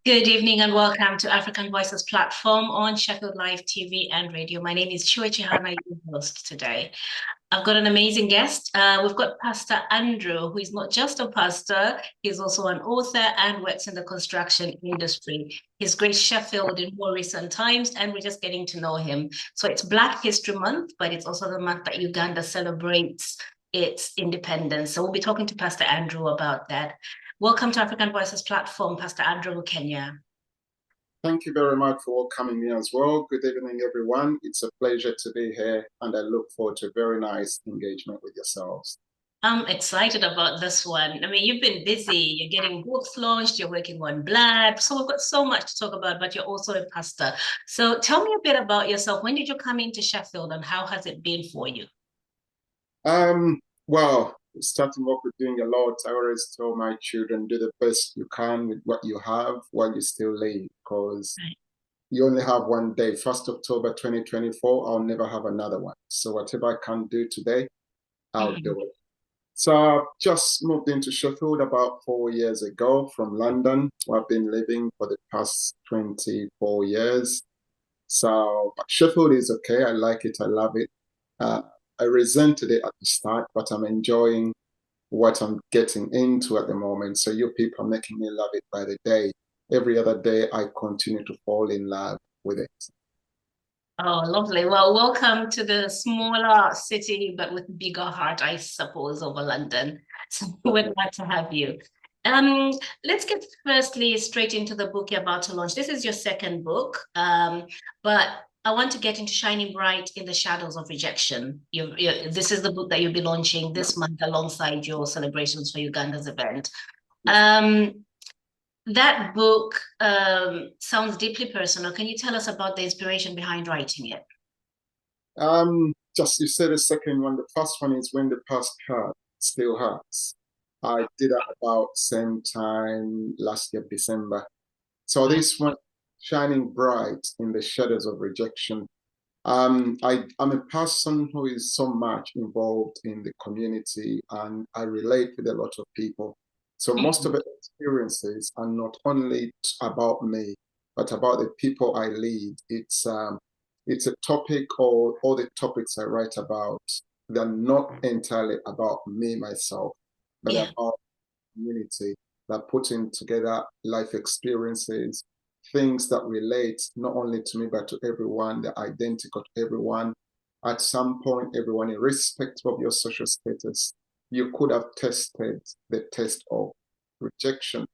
Good evening and welcome to African Voices platform on Sheffield Live TV and radio. My name is Shua Chihana, your host today. I've got an amazing guest. We've got Pastor Andrew, who is not just a pastor, he's also an author and works in the construction industry. He's graced Sheffield in more recent times, and we're just getting to know him. So it's Black History Month, but it's also the month that Uganda celebrates its independence. So we'll be talking to Pastor Andrew about that. Welcome to African Voices platform, Pastor Andrew Bukenya. Thank you very much for welcoming me as well. Good evening, everyone. It's a pleasure to be here, and I look forward to a very nice engagement with yourselves. I'm excited about this one. I mean, you've been busy, you're getting books launched, you're working on Blood. So we've got so much to talk about, but you're also a pastor. So tell me a bit about yourself. When did you come into Sheffield and how has it been for you? Well, starting off with doing a lot, I always tell my children, do the best you can with what you have while you still live, because you only have one day. 1st October 2024, I'll never have another one. So whatever I can do today, I'll do it. So I've just moved into Sheffield about 4 years ago from London, where I've been living for the past 24 years. So Sheffield is okay. I like it. I love it. I resented it at the start, but I'm enjoying what I'm getting into at the moment. So you people are making me love it by the day. Every other day, I continue to fall in love with it. Oh, lovely. Well, welcome to the smaller city, but with bigger heart, I suppose, over London. So we're glad to have you. Um, let's get firstly straight into the book you're about to launch. This is your second book, but I want to get into Shining Bright in the Shadows of Rejection. This is the book that you'll be launching this month alongside your celebrations for Uganda's event. That book sounds deeply personal. Can you tell us about the inspiration behind writing it? Just you said the second one. The first one is When the Past Hurt, Still Hurts. I did that about same time last year, December. So this one, Shining Bright in the Shadows of Rejection. I'm a person who is so much involved in the community, and I relate with a lot of people. So most of the experiences are not only about me, but about the people I lead. It's a topic, or all the topics I write about, they're not entirely about me, myself, but Yeah. about community, that putting together life experiences, things that relate not only to me, but to everyone, they're identical to everyone. At some point, everyone, irrespective of your social status, you could have tested the test of rejection.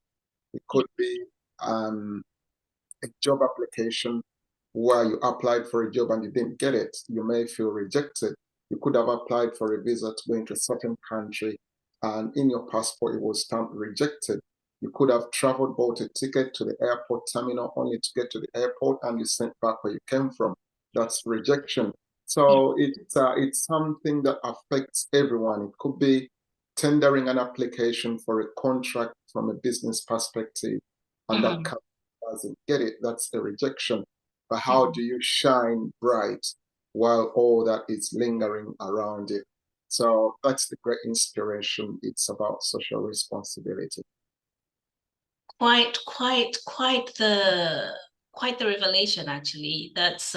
It could be a job application where you applied for a job and you didn't get it. You may feel rejected. You could have applied for a visa to go into a certain country, and in your passport it was stamped rejected. You could have traveled, bought a ticket to the airport terminal only to get to the airport and you sent back where you came from. That's rejection. So it's something that affects everyone. It could be tendering an application for a contract from a business perspective, and that company doesn't get it. That's a rejection. But how do you shine bright while all that is lingering around it? So that's the great inspiration. It's about social responsibility. Quite the revelation, actually. That's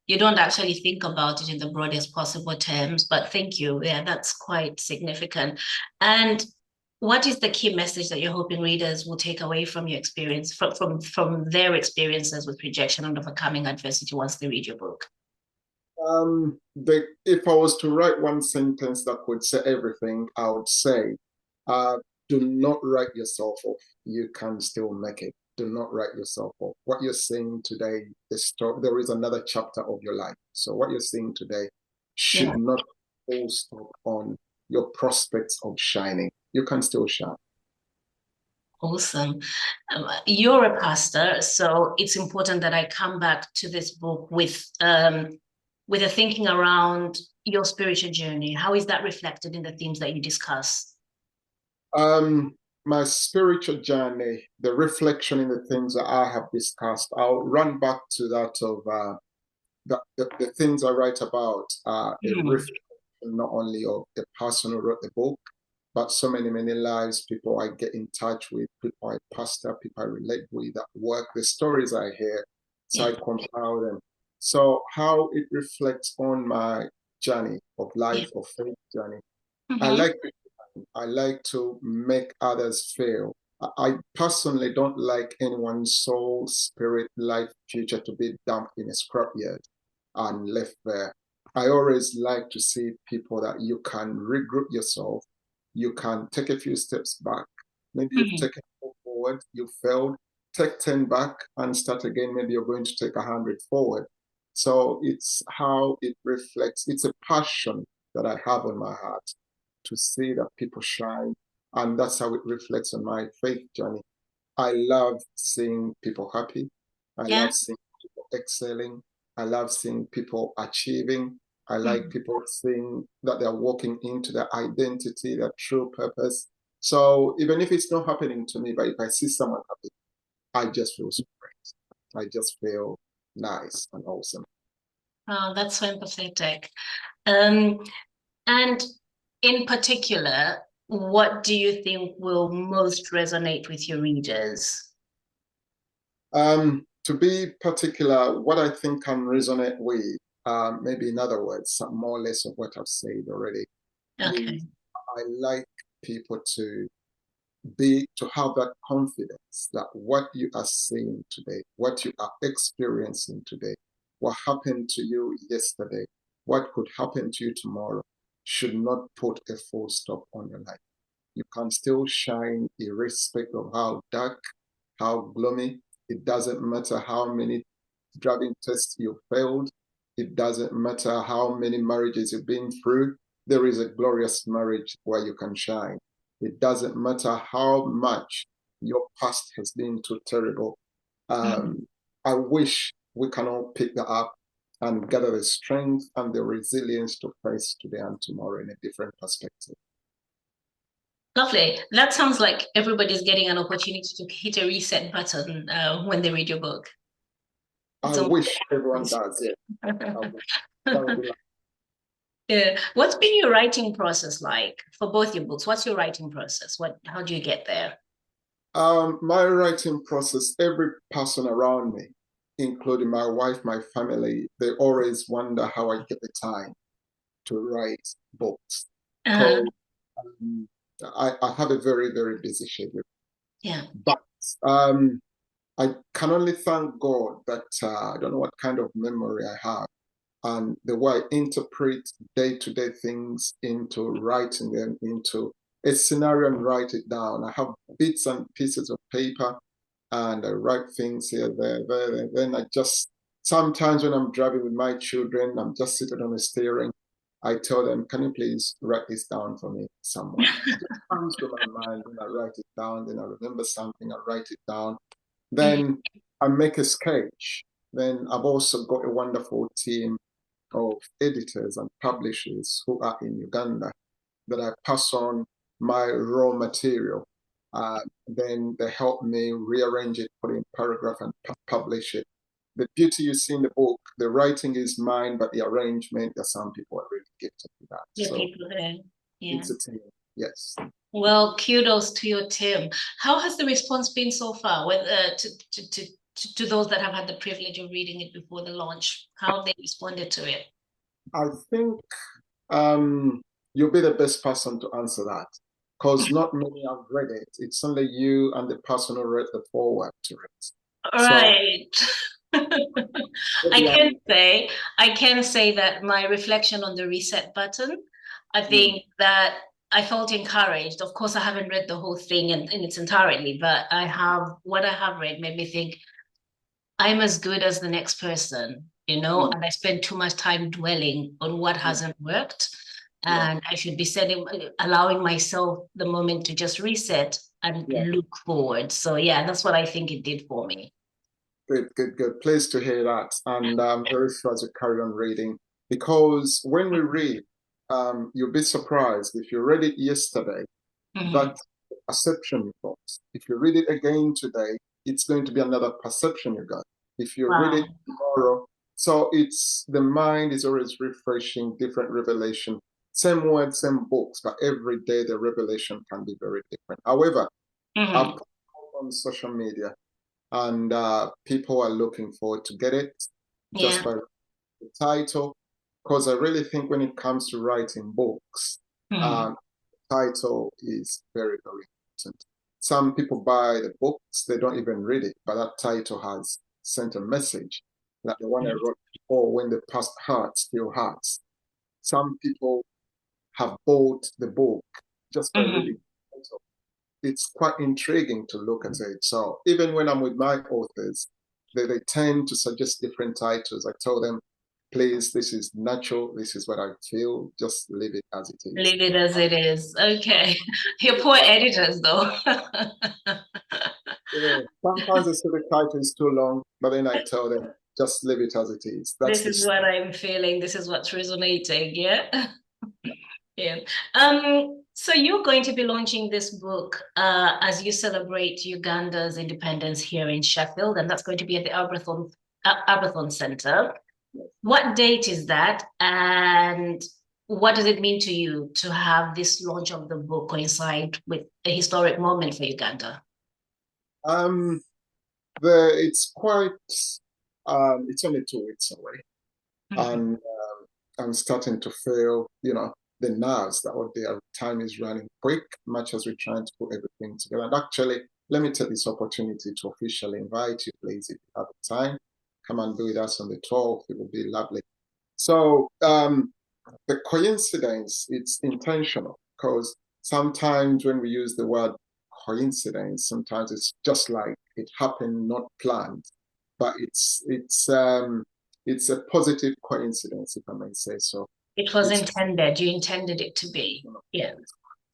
you don't actually think about it in the broadest possible terms, but thank you. Yeah, that's quite significant. And what is the key message that you're hoping readers will take away from your experience, from their experiences with rejection and overcoming adversity once they read your book? If I was to write one sentence that would say everything, I would say, uh, do not write yourself off. You can still make it. Do not write yourself off. What you're seeing today, there is another chapter of your life. So what you're seeing today should not all stop on your prospects of shining. You can still shine. Awesome. You're a pastor, so it's important that I come back to this book with a thinking around your spiritual journey. How is that reflected in the themes that you discuss? My spiritual journey, the reflection in the things that I have discussed, I'll run back to that of the things I write about, a reflection not only of the person who wrote the book, but so many lives, people I get in touch with, people I pastor, people I relate with at work, the stories I hear, so I Yeah. compile them. So how it reflects on my journey of Yeah. life, of faith journey. I Mm-hmm. like I like to make others feel. I personally don't like anyone's soul, spirit, life, future to be dumped in a scrapyard and left there. I always like to see people that you can regroup yourself, you can take a few steps back. Maybe you've Mm-hmm. taken forward, you failed, take 10 back and start again. Maybe you're going to take 100 forward. So it's how it reflects, it's a passion that I have on my heart to see that people shine. And that's how it reflects on my faith journey. I love seeing people happy. I Yeah. love seeing people excelling. I love seeing people achieving. I like Mm-hmm. people seeing that they're walking into their identity, their true purpose. So even if it's not happening to me, but if I see someone happy, I just feel so great. I just feel nice and awesome. Oh, that's so empathetic. Um, and in particular, what do you think will most resonate with your readers? To be particular, what I think can resonate with, maybe in other words, some more or less of what I've said already, Okay. is I like people to have that confidence that what you are seeing today, what you are experiencing today, what happened to you yesterday, what could happen to you tomorrow, should not put a full stop on your life. You can still shine irrespective of how dark, how gloomy. It doesn't matter how many driving tests you failed. It doesn't matter how many marriages you've been through. There is a glorious marriage where you can shine. It doesn't matter how much your past has been too terrible. Mhm. I wish we can all pick that up and gather the strength and the resilience to face today and tomorrow in a different perspective. Lovely. That sounds like everybody's getting an opportunity to hit a reset button when they read your book. I It's almost wish everyone does, yeah. That would be like, yeah. What's been your writing process like for both your books? What's your writing process? How do you get there? my writing process, every person around me, including my wife, my family, they always wonder how I get the time to write books. Uh, Because um, I have a very busy schedule. yeah. But I can only thank God that I don't know what kind of memory I have and the way I interpret day-to-day things into writing them into a scenario and write it down. I have bits and pieces of paper and I write things here, there. And then I just, sometimes when I'm driving with my children, I'm just sitting on the steering. I tell them, can you please write this down for me somewhere? It comes to my mind, then I write it down, then I remember something, I write it down. Mhm. Then I make a sketch. Then I've also got a wonderful team of editors and publishers who are in Uganda that I pass on my raw material. Then they help me rearrange it, put it in paragraph, and publish it. The beauty you see in the book, the writing is mine, but the arrangement, there's some people are really gifted with that. The So people there. Yeah. it's a team, yes. Well, kudos to your team. How has the response been so far with, to those that have had the privilege of reading it before the launch? How have they responded to it? I think um, you'll be the best person to answer that because not many have read it. It's only you and the person who read the foreword to it. So Right. I maybe can say, I can say that my reflection on the reset button, I mm, think that I felt encouraged. Of course, I haven't read the whole thing in its entirety, but what I have read made me think I'm as good as the next person, mm, and I spend too much time dwelling on what mm, hasn't worked. yeah, And I should be allowing myself the moment to just reset and yeah. look forward. So yeah, that's what I think it did for me. Good. Pleased to hear that. And I'm very sure as you carry on reading, because when we read, you'll be surprised if you read it yesterday, Mhm. that perception you got. If you read it again today, it's going to be another perception you got. If you read it Wow. tomorrow, so it's the mind is always refreshing, different revelation. same words, same books, but every day the revelation can be very different. However, I've put it on social media, and people are looking forward to get it just by the title, because I really think when it comes to writing books, the title is very, very important. Some people buy the books, they don't even read it, but that title has sent a message, like the one I wrote before, When the Past Hurts, Still Hurts. Some people have bought the book just by reading the title. It's quite intriguing to look at it. So even when I'm with my authors, they tend to suggest different titles. I tell them, please, this is natural. This is what I feel. Just leave it as it is. Leave it as it is. Okay. Your poor editors, though. Yeah. Sometimes they say the title is too long, but then I tell them, just leave it as it is. This is what I'm feeling. This is what's resonating. Yeah. Yeah. So you're going to be launching this book as you celebrate Uganda's independence here in Sheffield, and that's going to be at the Aberthon Center. What date is that, and what does it mean to you to have this launch of the book coincide with a historic moment for Uganda? It's quite. It's only 2 weeks away, and I'm starting to feel, the nerves that their time is running quick, much as we're trying to put everything together. And actually, let me take this opportunity to officially invite you, please, if you have the time, come and be with us on the 12th. It would be lovely. So the coincidence, it's intentional, because sometimes when we use the word coincidence, sometimes it's just like it happened, not planned, but it's a positive coincidence, if I may say so. It was intended. You intended it to be. Yeah.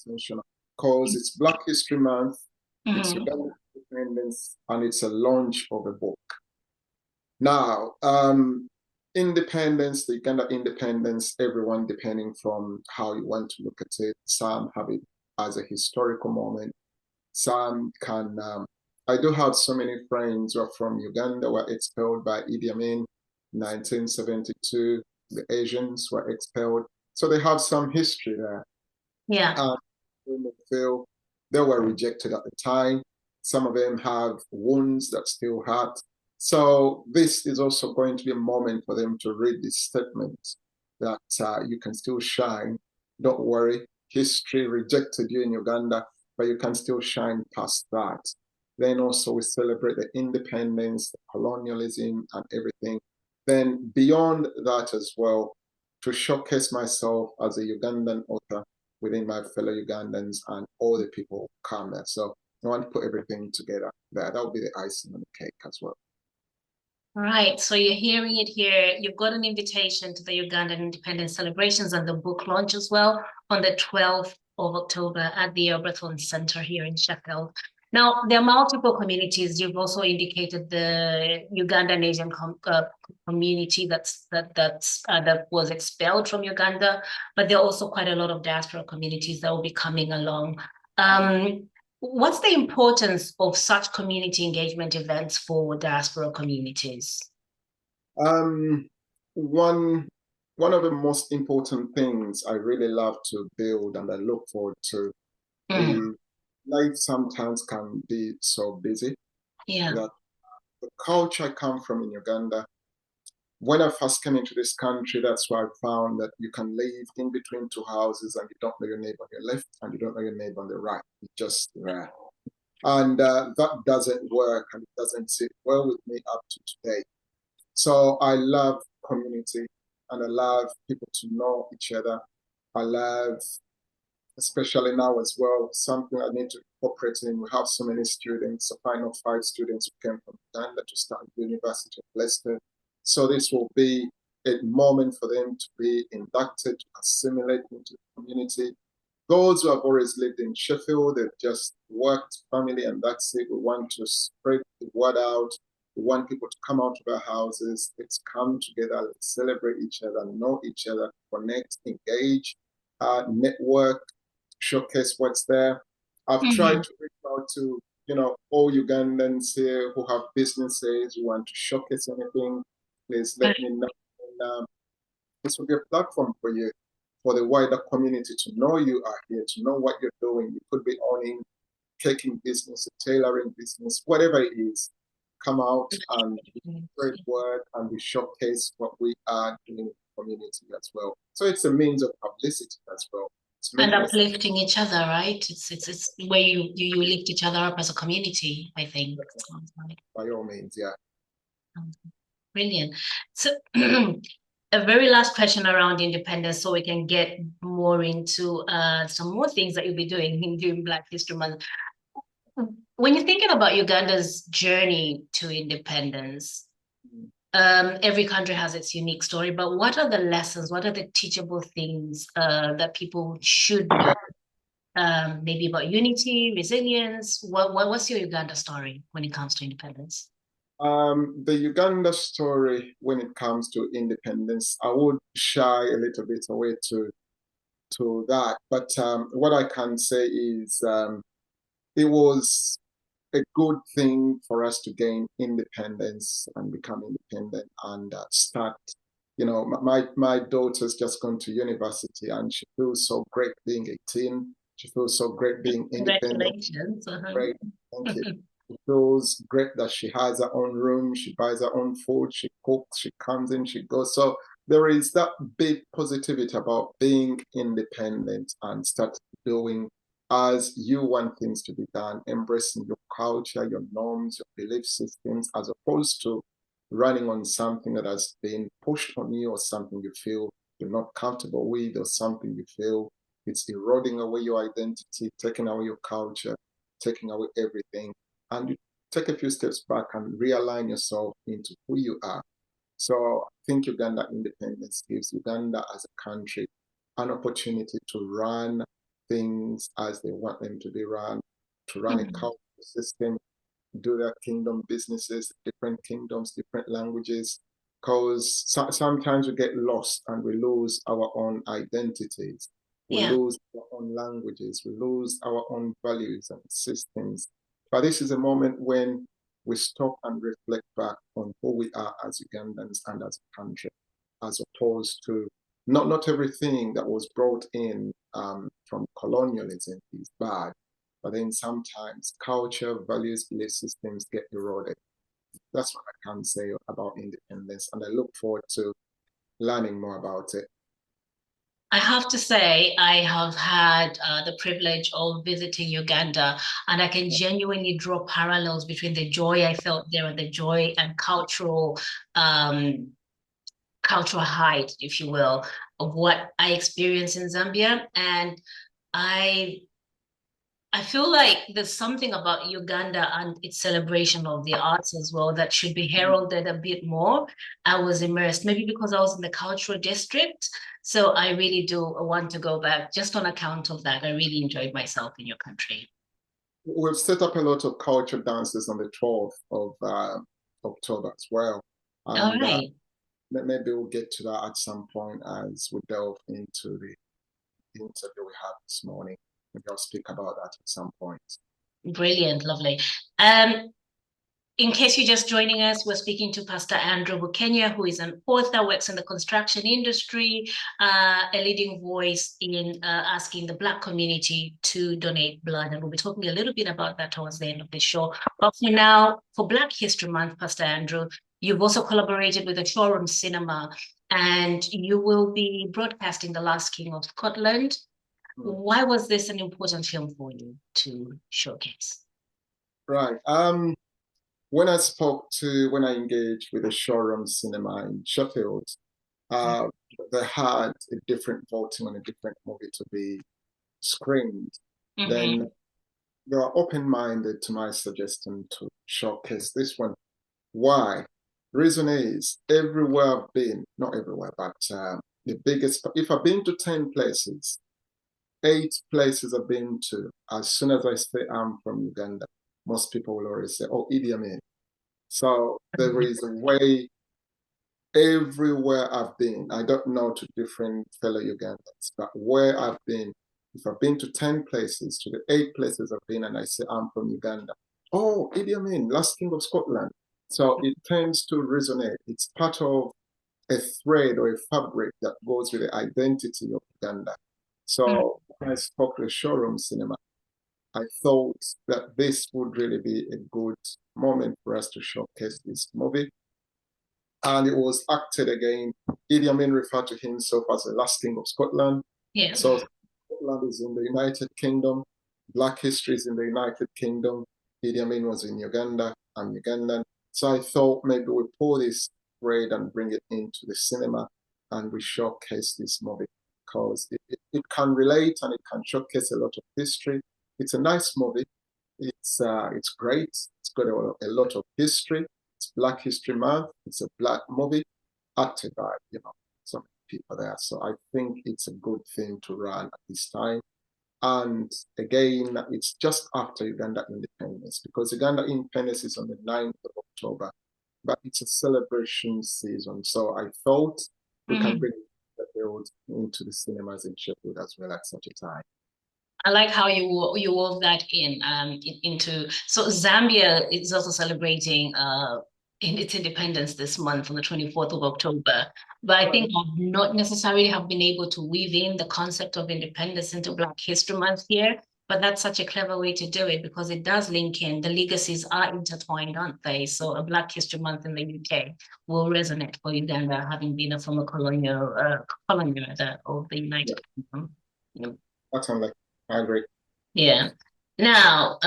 Because it's Black History Month, it's Uganda independence, and it's a launch of a book. Now, independence, the Uganda independence, everyone, depending from how you want to look at it, some have it as a historical moment. Some can, I do have so many friends who are from Uganda, were expelled by Idi Amin, 1972. The Asians were expelled. So they have some history there. Yeah. And they feel they were rejected at the time. Some of them have wounds that still hurt. So this is also going to be a moment for them to read this statement that you can still shine. Don't worry. History rejected you in Uganda, but you can still shine past that. Then also we celebrate the independence, the colonialism, and everything. Then beyond that as well, to showcase myself as a Ugandan author within my fellow Ugandans and all the people who come there. So I want to put everything together there. That would be the icing on the cake as well. Right. So you're hearing it here. You've got an invitation to the Ugandan independence celebrations and the book launch as well on the 12th of October at the Aberthon Center here in Sheffield. Now, there are multiple communities. You've also indicated the Ugandan Asian community that was expelled from Uganda, but there are also quite a lot of diaspora communities that will be coming along. What's the importance of such community engagement events for diaspora communities? One of the most important things I really love to build and I look forward to is life sometimes can be so busy that the culture I come from in Uganda, when I first came into this country, that's why I found that you can live in between 2 houses and you don't know your neighbor on your left and you don't know your neighbor on the right. It's just there. And that doesn't work and it doesn't sit well with me up to today. So I love community and I love people to know each other. I love, especially now as well, something I need to incorporate in. We have so many students, so I know 5 students who came from Uganda to start the University of Leicester. So this will be a moment for them to be inducted, to assimilate into the community. Those who have always lived in Sheffield, they've just worked family and that's it. We want to spread the word out. We want people to come out of our houses. Let's come together, let's celebrate each other, know each other, connect, engage, network, showcase what's there. I've tried to reach out to, all Ugandans here who have businesses, who want to showcase anything. Please let me know. And, this will be a platform for you for the wider community to know you are here, to know what you're doing. You could be owning caking business, a tailoring business, whatever it is. Come out and spread word, and we showcase what we are doing in the community as well. So it's a means of publicity as well. And uplifting each other, right? It's where you lift each other up as a community, I think. By all means, yeah. Brilliant. So a very last question around independence, so we can get more into some more things that you'll be doing during Black History Month. When you're thinking about Uganda's journey to independence, every country has its unique story, but what are the lessons, what are the teachable things that people should know? Maybe about unity, resilience. What's your Uganda story when it comes to independence? The Uganda story when it comes to independence, I would shy a little bit away to that. But what I can say is it was a good thing for us to gain independence and become independent and start. You know, my daughter's just gone to university and she feels so great being 18. She feels so great being independent. Congratulations. Great, thank you. She feels great that she has her own room, she buys her own food, she cooks, she comes in, she goes. So there is that big positivity about being independent and start doing as you want things to be done, embracing your culture, your norms, your belief systems, as opposed to running on something that has been pushed on you or something you feel you're not comfortable with or something you feel it's eroding away your identity, taking away your culture, taking away everything. And you take a few steps back and realign yourself into who you are. So I think Uganda independence gives Uganda as a country an opportunity to run things as they want them to be run, to run a cultural system, do their kingdom businesses, different kingdoms, different languages. Because sometimes we get lost and we lose our own identities. We lose our own languages. We lose our own values and systems. But this is a moment when we stop and reflect back on who we are as Ugandans and as a country, as opposed to not everything that was brought in from colonialism is bad, but then sometimes culture, values, belief systems get eroded. That's what I can say about independence, and I look forward to learning more about it. I have to say, I have had the privilege of visiting Uganda, and I can genuinely draw parallels between the joy I felt there and the joy and cultural height, if you will, of what I experienced in Zambia. And I I feel like there's something about Uganda and its celebration of the arts as well that should be heralded a bit more. I was immersed, maybe because I was in the cultural district. So I really do want to go back just on account of that. I really enjoyed myself in your country. We've set up a lot of culture dances on the 12th of October as well. All And right. maybe we'll get to that at some point as we delve into the interview we had this morning. Maybe I'll speak about that at some point. Brilliant, lovely. In case you're just joining us, we're speaking to Pastor Andrew Bukenya, who is an author, works in the construction industry, a leading voice in asking the Black community to donate blood. And we'll be talking a little bit about that towards the end of the show. But for now, for Black History Month, Pastor Andrew, you've also collaborated with the Showroom Cinema, and you will be broadcasting The Last King of Scotland. Why was this an important film for you to showcase? Right. When I engaged with the Showroom Cinema in Sheffield, they had a different voting on a different movie to be screened. Then they were open-minded to my suggestion to showcase this one. Why? The reason is everywhere I've been, not everywhere, but the biggest, if I've been to 10 places, 8 places I've been to, as soon as I say I'm from Uganda, most people will already say, oh, Idi Amin. So there is a way everywhere I've been, I don't know to different fellow Ugandans, but where I've been, if I've been to 10 places, to the 8 places I've been, and I say I'm from Uganda, oh, Idi Amin, last king of Scotland. So it tends to resonate. It's part of a thread or a fabric that goes with the identity of Uganda. Mm. So when I spoke to Showroom Cinema, I thought that this would really be a good moment for us to showcase this movie. And it was acted again. Idi Amin referred to himself as the last king of Scotland. Yeah. So Scotland is in the United Kingdom. Black history is in the United Kingdom. Idi Amin was in Uganda. I'm Ugandan. So I thought maybe we pull this thread and bring it into the cinema and we showcase this movie because it can relate and it can showcase a lot of history. It's a nice movie. It's great. It's got a lot of history. It's Black History Month. It's a black movie acted by some people there. So I think it's a good thing to run at this time. And again, it's just after Uganda independence because Uganda independence is on the 9th of October, but it's a celebration season. So I thought we can bring the build into the cinemas in Sheffield as well at such a time. I like how you wove that into. So Zambia is also celebrating in its independence this month on the 24th of October. But I think I've not necessarily have been able to weave in the concept of independence into Black History Month here. But that's such a clever way to do it because it does link in. The legacies are intertwined, aren't they? So a Black History Month in the UK will resonate for Uganda, having been a former colonial colony of the United Kingdom. Yeah. That's like I agree. Yeah. Now,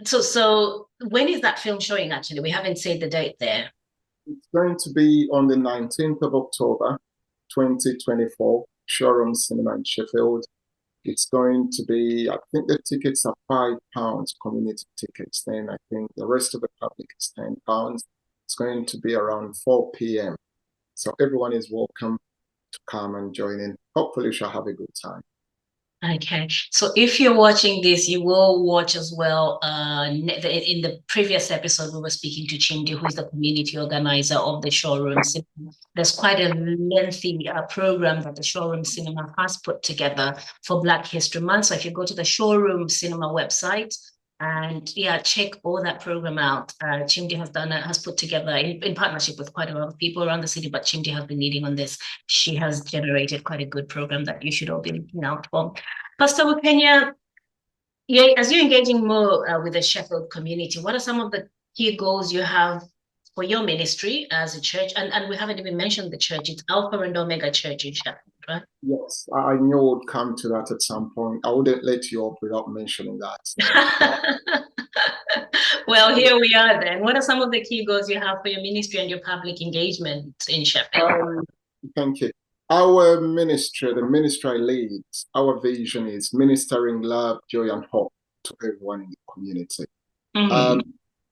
so when is that film showing actually? We haven't said the date there. It's going to be on the 19th of October, 2024, Showroom Cinema in Sheffield. It's going to be, I think the tickets are £5, community tickets. Then I think the rest of the public is £10. It's going to be around 4 p.m. So everyone is welcome to come and join in. Hopefully, you shall have a good time. Okay, so if you're watching this, you will watch as well. In the previous episode, we were speaking to Chindi, who is the community organizer of the Showroom Cinema. There's quite a lengthy program that the Showroom Cinema has put together for Black History Month. So if you go to the Showroom Cinema website, and yeah, check all that program out. Chimdi has put together in partnership with quite a lot of people around the city, but Chimdi has been leading on this. She has generated quite a good program that you should all be looking out for. Pastor Bukenya, yeah, as you're engaging more with the Sheffield community, what are some of the key goals you have for your ministry as a church? And we haven't even mentioned the church. It's Alpha and Omega Church in Sheffield, right? Yes, I knew it would come to that at some point. I wouldn't let you up without mentioning that. Well, here we are then. What are some of the key goals you have for your ministry and your public engagement in Sheffield? Thank you. Our ministry, the ministry I lead, our vision is ministering love, joy, and hope to everyone in the community.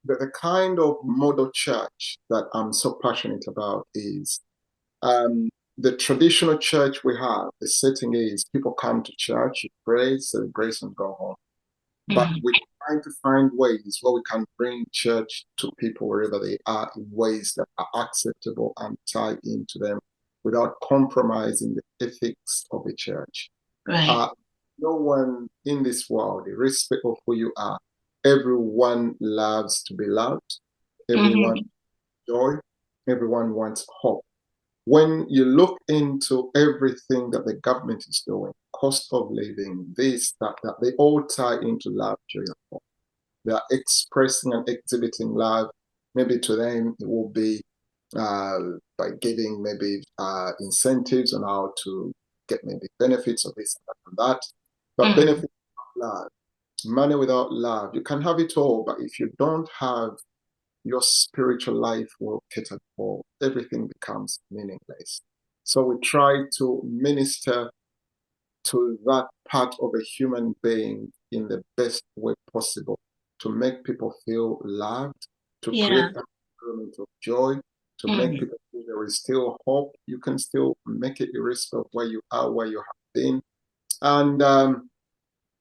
The kind of model church that I'm so passionate about is the traditional church we have. The setting is people come to church, you pray, celebrate, and go home. But we're trying to find ways where we can bring church to people wherever they are in ways that are acceptable and tie into them without compromising the ethics of the church. Right. No one in this world, irrespective of who you are, everyone loves to be loved. Everyone joy. Everyone wants hope. When you look into everything that the government is doing, cost of living, this, that, they all tie into love, joy, and hope. They are expressing and exhibiting love. Maybe to them it will be by giving maybe incentives on how to get maybe benefits of this and that. But benefits without love, money without love, you can have it all, but if you don't have your spiritual life will cater for, everything becomes meaningless. So we try to minister to that part of a human being in the best way possible to make people feel loved, to create that element of joy, to make people feel there is still hope. You can still make it irrespective of where you are, where you have been. And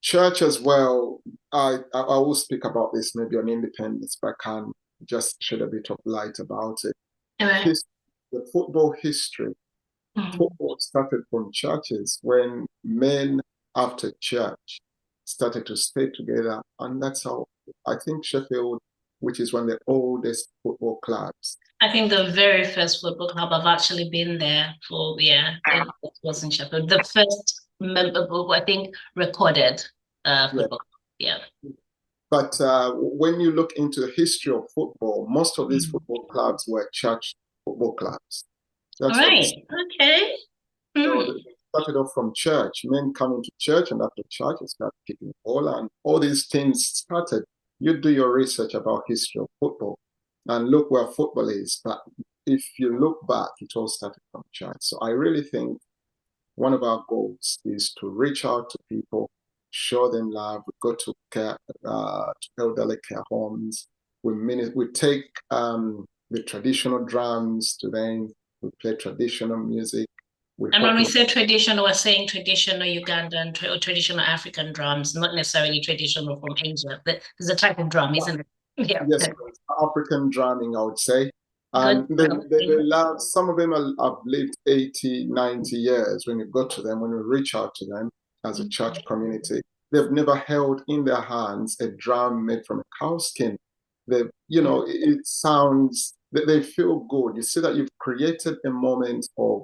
church as well, I will speak about this maybe on independence, but I can just shed a bit of light about it. The football history. Football started from churches when men after church started to stay together. And that's how I think Sheffield, which is one of the oldest football clubs, I think the very first football club I've actually been there for, yeah, it was in Sheffield. The first memorable, I think, recorded Yeah. football. Yeah. But when you look into the history of football, most of these Mm. football clubs were church football clubs. All That's what right. Okay. Mm. they started off from church, men coming to church, and after church, they started kicking the ball, and all these things started. You do your research about history of football, and look where football is. But if you look back, it all started from church. So I really think one of our goals is to reach out to people, show them love. We go to to elderly care homes. We take the traditional drums to them. We play traditional music. We And when we open say traditional, we're saying traditional Ugandan or traditional African drums, not necessarily traditional from Asia. There's a type of drum, isn't it? Yeah. yes, African drumming, I would say. Good. And they love, some of them have lived 80, 90 years. When you go to them, when you reach out to them as a church community, they've never held in their hands a drum made from a cow skin. It sounds, they feel good. You see that you've created a moment of,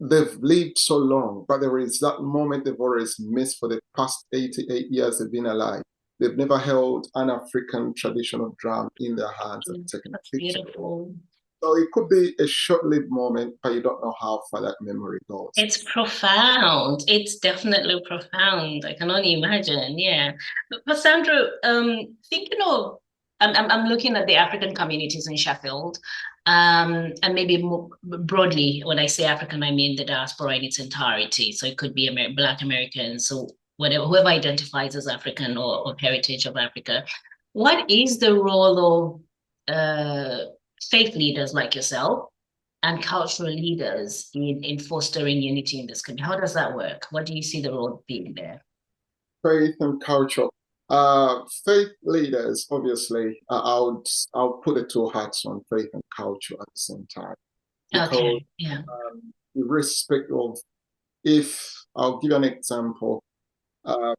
they've lived so long, but there is that moment they've always missed for the past 88 years they've been alive. They've never held an African traditional drum in their hands and taken a That's picture. beautiful. So it could be a short-lived moment, but you don't know how far that memory goes. It's profound. It's definitely profound. I can only imagine. Yeah. But Sandra, thinking of, I'm looking at the African communities in Sheffield, and maybe more broadly, when I say African, I mean the diaspora in its entirety. So it could be Black Americans, so whatever, whoever identifies as African or heritage of Africa. What is the role of faith leaders like yourself and cultural leaders in fostering unity in this country? How does that work? What do you see the role being there? Faith and culture. Faith leaders, obviously, I'll put the two hats on, faith and culture at the same time, because Okay, yeah. irrespective of, if I'll give you an example, uh,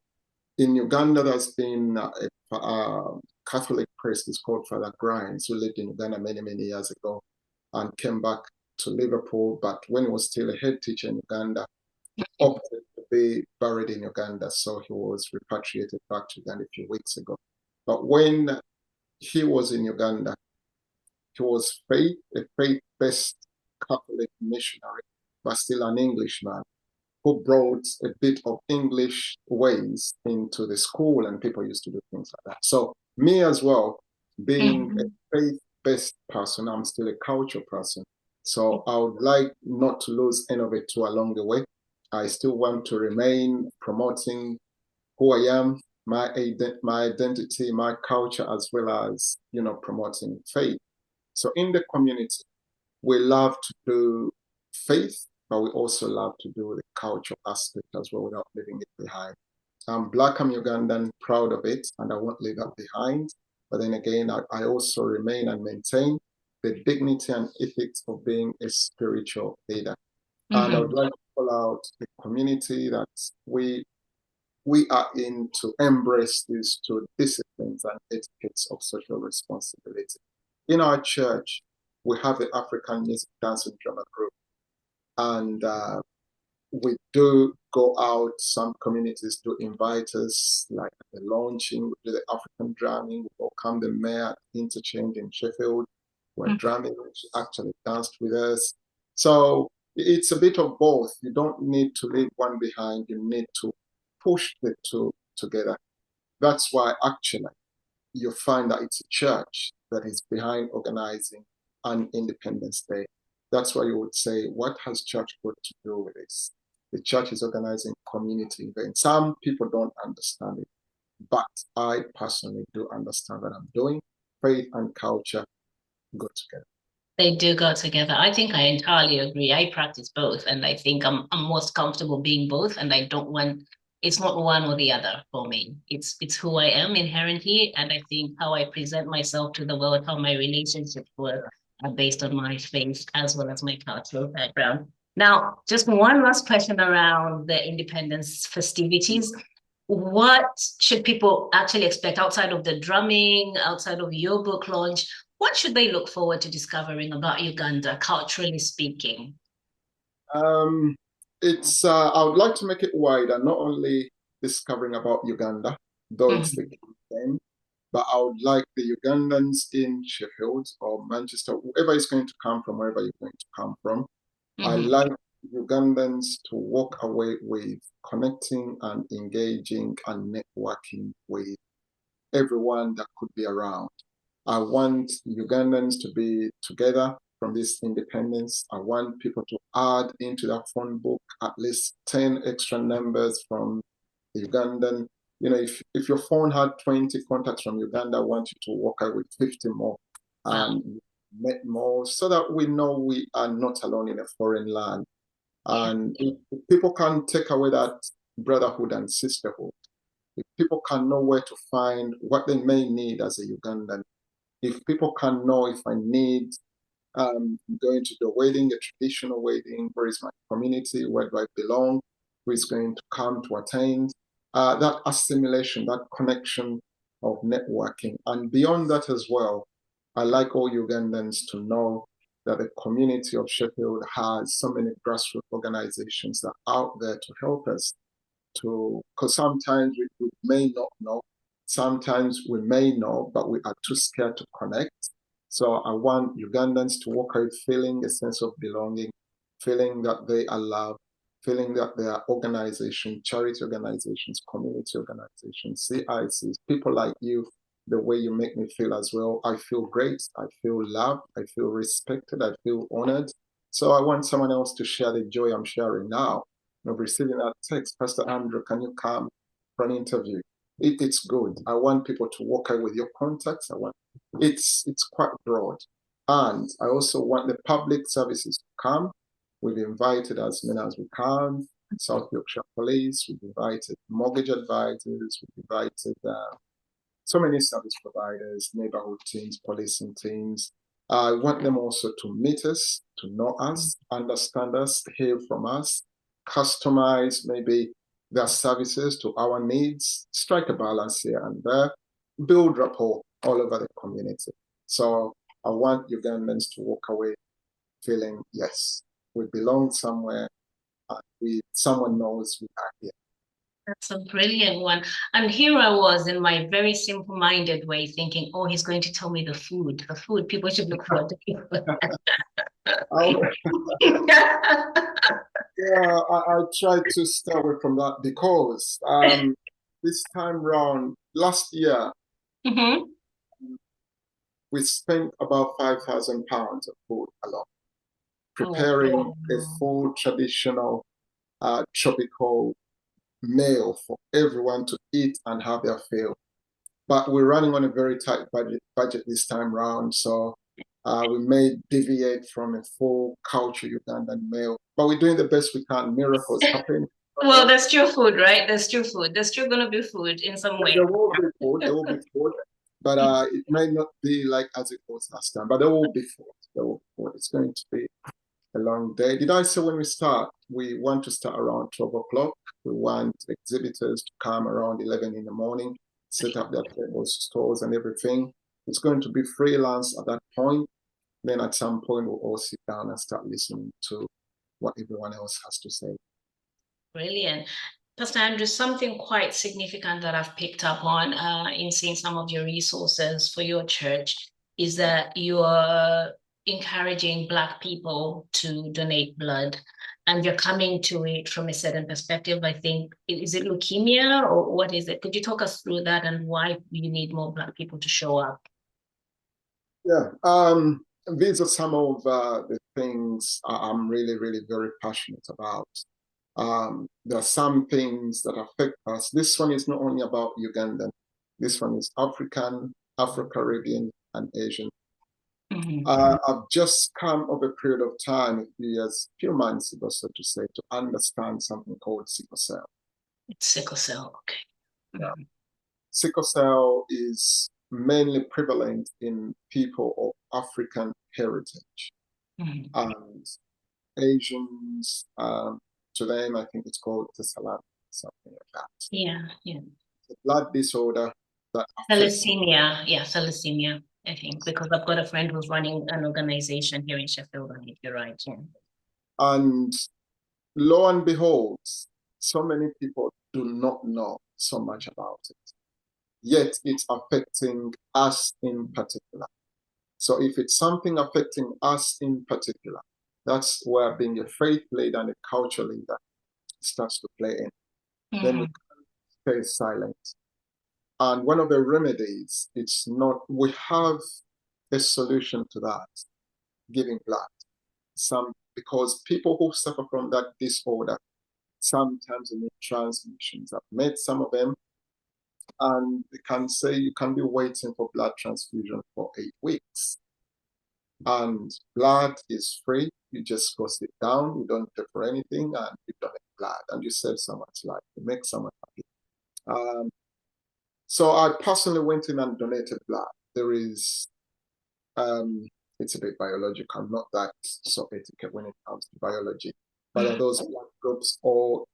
in Uganda, there's been a Catholic priest, is called Father Grimes, who lived in Uganda many, many years ago and came back to Liverpool. But when he was still a head teacher in Uganda, opted to be buried in Uganda. So he was repatriated back to Uganda a few weeks ago. But when he was in Uganda, he was a faith-based Catholic missionary, but still an Englishman who brought a bit of English ways into the school, and people used to do things like that. So me as well, being a faith-based person, I'm still a culture person. So I would like not to lose any of it too along the way. I still want to remain promoting who I am, my identity, my culture, as well as, promoting faith. So in the community, we love to do faith, but we also love to do the culture aspect as well without leaving it behind. I'm Black, I'm Ugandan, proud of it, and I won't leave that behind. But then again, I also remain and maintain the dignity and ethics of being a spiritual leader. And I would like to call out the community that we are in to embrace these two disciplines and etiquettes of social responsibility. In our church, we have the African Music, Dance, and Drama Group, and we do go out. Some communities do invite us, like at the launching, we do the African drumming, we welcome the mayor at Interchange in Sheffield, where drumming, she actually danced with us. So it's a bit of both. You don't need to leave one behind, you need to push the two together. That's why actually you find that it's a church that is behind organizing an Independence Day. That's why you would say, what has church got to do with this? The church is organizing community events. Some people don't understand it, but I personally do understand what I'm doing. Faith and culture go together. They do go together. I think I entirely agree. I practice both, and I think I'm most comfortable being both. And I don't want, it's not one or the other for me. It's who I am inherently, and I think how I present myself to the world, how my relationships work, are based on my faith as well as my cultural background. Now, just one last question around the independence festivities. What should people actually expect outside of the drumming, outside of your book launch? What should they look forward to discovering about Uganda, culturally speaking? It's I would like to make it wider, not only discovering about Uganda, though it's the key thing, but I would like the Ugandans in Sheffield or Manchester, whoever is going to come from, wherever you're going to come from. I like Ugandans to walk away with connecting and engaging and networking with everyone that could be around. I want Ugandans to be together from this independence. I want people to add into that phone book at least 10 extra numbers from the Ugandan. You know, if your phone had 20 contacts from Uganda, I want you to walk out with 50 more and met more so that we know we are not alone in a foreign land. And if people can take away that brotherhood and sisterhood, if people can know where to find what they may need as a Ugandan, if people can know if I need going to the wedding, a traditional wedding, where is my community, where do I belong, who is going to come to attend, that assimilation, that connection of networking. And beyond that as well, I like all Ugandans to know that the community of Sheffield has so many grassroots organizations that are out there to help us to, because sometimes we may not know, sometimes we may know, but we are too scared to connect. So I want Ugandans to walk out feeling a sense of belonging, feeling that they are loved, feeling that there are organizations, charity organizations, community organizations, CICs, people like you, the way you make me feel as well. I feel great, I feel loved, I feel respected, I feel honored. So I want someone else to share the joy I'm sharing now of receiving that text, Pastor Andrew, can you come for an interview? It's good. I want people to walk out with your contacts. I want it's quite broad. And I also want the public services to come. We've invited as many as we can. South Yorkshire Police, we've invited mortgage advisors, we've invited so many service providers, neighborhood teams, policing teams. I want them also to meet us, to know us, understand us, hear from us, customize maybe their services to our needs, strike a balance here and there, build rapport all over the community. So I want Ugandans to walk away feeling, yes, we belong somewhere, someone knows we are here. That's a brilliant one. And here I was in my very simple-minded way thinking, oh, he's going to tell me the food. People should look forward to. Yeah, I tried to stay away from that because this time round, last year, we spent about £5,000 of food alone, preparing a full traditional tropical meal for everyone to eat and have their fill. But we're running on a very tight budget this time round, so we may deviate from a full culture Ugandan meal, but we're doing the best we can. Miracles happen. Well, there's still food, right? There's still food. There's still going to be food in some way. There will be food. There will be food, but it may not be like as it was last time. But there will be food. There will be food. It's going to be a long day. Did I say when we start? We want to start around 12 o'clock. We want exhibitors to come around 11 in the morning, set up their tables, stores, and everything. It's going to be freelance at that point. Then at some point, we'll all sit down and start listening to what everyone else has to say. Brilliant. Pastor Andrew, something quite significant that I've picked up on in seeing some of your resources for your church is that you're encouraging Black people to donate blood, and you're coming to it from a certain perspective. I think, is it leukemia or what is it? Could you talk us through that and why you need more Black people to show up? Yeah, these are some of the things I'm really, really very passionate about. There are some things that affect us. This one is not only about Ugandan. This one is African, Afro-Caribbean, and Asian. I've just come of a period of time, a few months ago, so to say, to understand something called sickle cell. It's sickle cell, okay. Yeah. Sickle cell is mainly prevalent in people of African heritage. And Asians, to them, I think it's called thalassemia, something like that. Yeah. It's a blood disorder that thalassemia. Yeah, thalassemia. I think, because I've got a friend who's running an organization here in Sheffield, and you're right. Yeah. And lo and behold, so many people do not know so much about it. Yet it's affecting us in particular. So if it's something affecting us in particular, that's where being a faith leader and a culture leader starts to play in. Then we stay silent. And one of the remedies, it's not, we have a solution to that, giving blood. Because people who suffer from that disorder, sometimes they need transfusions. I've met some of them, and they can say you can be waiting for blood transfusion for 8 weeks. And blood is free. You just go sit down, you don't pay for anything, and you donate blood, and you save someone's life, you make someone happy. So I personally went in and donated blood. There is, it's a bit biological, not that so etiquette when it comes to biology, but are those blood groups or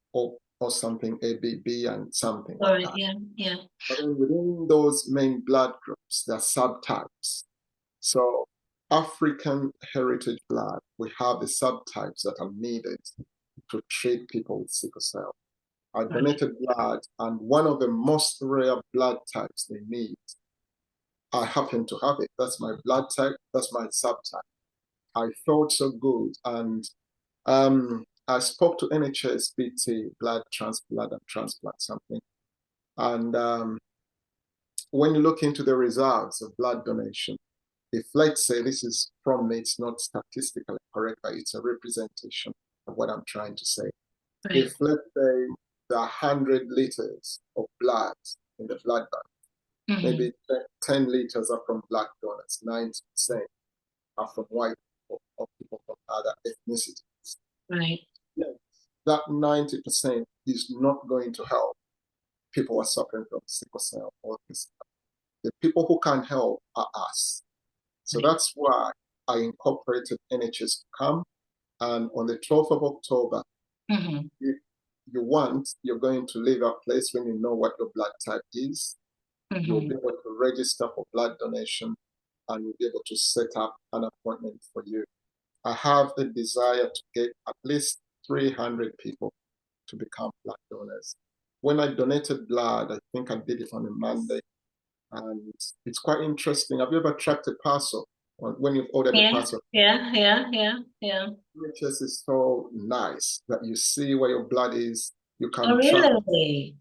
something ABB and something like that. Yeah. But then within those main blood groups, there are subtypes. So African heritage blood, we have the subtypes that are needed to treat people with sickle cell. I donated blood, and one of the most rare blood types they need, I happen to have it. That's my blood type, that's my subtype. I felt so good, and I spoke to NHS BT, blood transplant something. And when you look into the results of blood donation, if let's say this is from me, it's not statistically correct, but it's a representation of what I'm trying to say. Right. If let's say there are 100 liters of blood in the blood bank, maybe 10 liters are from black donors, 90% are from white people or people from other ethnicities. Right. Yes, that 90% is not going to help people who are suffering from sickle cell or this. The people who can help are us. So that's why I incorporated NHS to come. And on the 12th of October, if you want, you're going to leave a place when you know what your blood type is. You'll be able to register for blood donation, and you'll be able to set up an appointment for you. I have a desire to get at least 300 people to become blood donors. When I donated blood, I think I did it on a Monday, and it's quite interesting. Have you ever tracked a parcel when you've ordered a parcel? Yeah. NHS is so nice that you see where your blood is. You can really?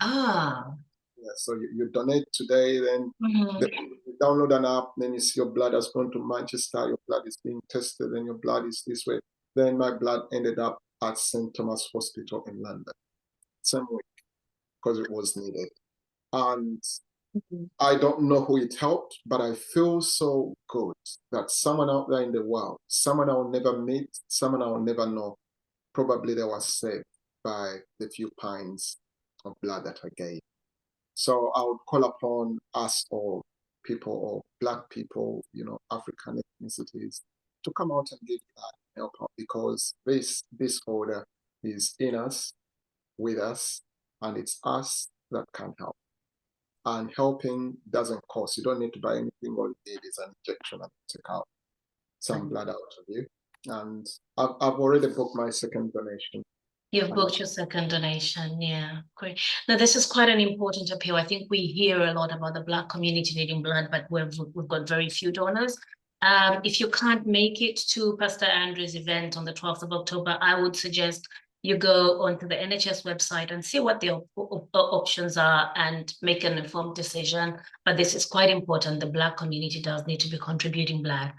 Yeah, so you donate today, then you download an app, then you see your blood has gone to Manchester, your blood is being tested, and your blood is this way. Then my blood ended up at St. Thomas Hospital in London, same week, because it was needed. And I don't know who it helped, but I feel so good that someone out there in the world, someone I'll never meet, someone I'll never know, probably they were saved by the few pints of blood that I gave. So I would call upon us all, people or Black people, African ethnicities, to come out and give that help out, because this disorder is in us, with us, and it's us that can help. And helping doesn't cost. You don't need to buy anything. All you need is an injection and take out some blood out of you. And I've already booked my second donation. You've booked your second donation. Yeah, great. Now, this is quite an important appeal. I think we hear a lot about the Black community needing blood, but we've got very few donors. If you can't make it to Pastor Andrew's event on the 12th of October, I would suggest you go onto the NHS website and see what the options are and make an informed decision. But this is quite important. The Black community does need to be contributing blood.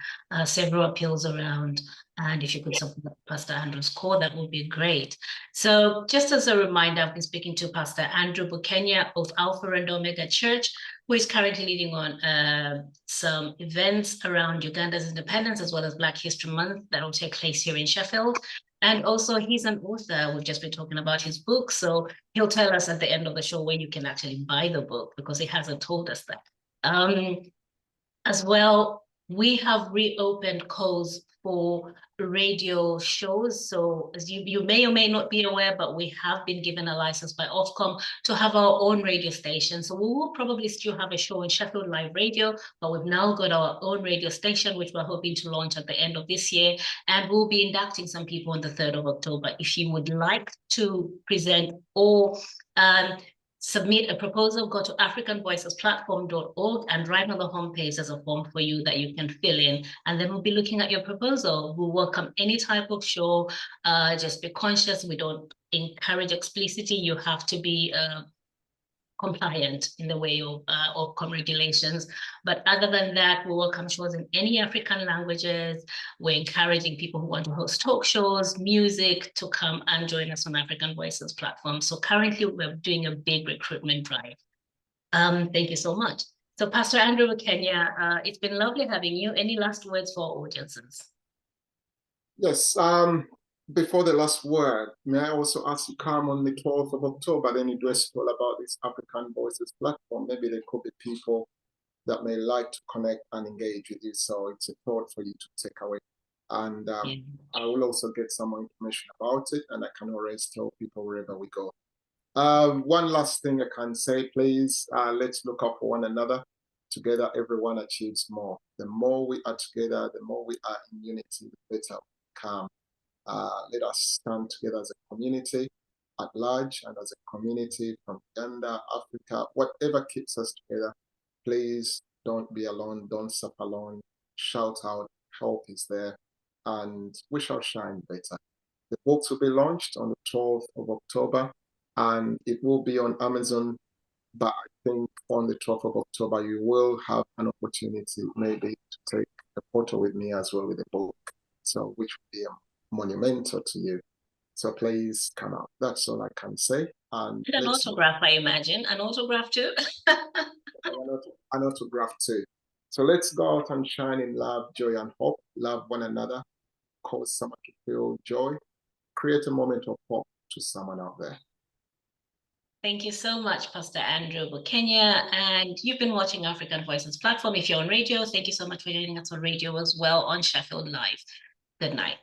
Several appeals around. And if you could support Pastor Andrew's call, that would be great. So just as a reminder, I've been speaking to Pastor Andrew Bukenya of Alpha and Omega Church, who is currently leading on some events around Uganda's independence, as well as Black History Month that will take place here in Sheffield. And also he's an author. We've just been talking about his book. So he'll tell us at the end of the show where you can actually buy the book, because he hasn't told us that. As well, we have reopened calls for radio shows. So as you may or may not be aware, but we have been given a license by Ofcom to have our own radio station. So we will probably still have a show in Sheffield Live Radio, but we've now got our own radio station, which we're hoping to launch at the end of this year. And we'll be inducting some people on the 3rd of October. If you would like to present or submit a proposal, go to africanvoicesplatform.org, and right on the homepage there's a form for you that you can fill in, and then we'll be looking at your proposal. We'll welcome any type of show. Just be conscious, we don't encourage explicitity. You have to be compliant in the way of Ofcom regulations. But other than that, we welcome shows in any African languages. We're encouraging people who want to host talk shows, music, to come and join us on African Voices platform. So currently we're doing a big recruitment drive. Thank you so much. So Pastor Andrew Bukenya, it's been lovely having you. Any last words for our audiences? Yes, before the last word, may I also ask you to come on the 12th of October, then you address all about this African Voices platform. Maybe there could be people that may like to connect and engage with you. So it's a thought for you to take away. And I will also get some more information about it, and I can always tell people wherever we go. One last thing I can say, please, let's look out for one another. Together, everyone achieves more. The more we are together, the more we are in unity, the better we come. Let us stand together as a community at large, and as a community from Uganda, Africa, whatever keeps us together. Please don't be alone, don't suffer alone. Shout out, help is there, and we shall shine better. The books will be launched on the 12th of October, and it will be on Amazon. But I think on the 12th of October, you will have an opportunity maybe to take a photo with me as well with the book. So which will be monumental to you. So please come out. That's all I can say. And an autograph, I imagine. An autograph too? An autograph too. So let's go out and shine in love, joy, and hope. Love one another. Cause someone to feel joy. Create a moment of hope to someone out there. Thank you so much, Pastor Andrew Bukenya. And you've been watching African Voices platform. If you're on radio, thank you so much for joining us on radio as well on Sheffield Live. Good night.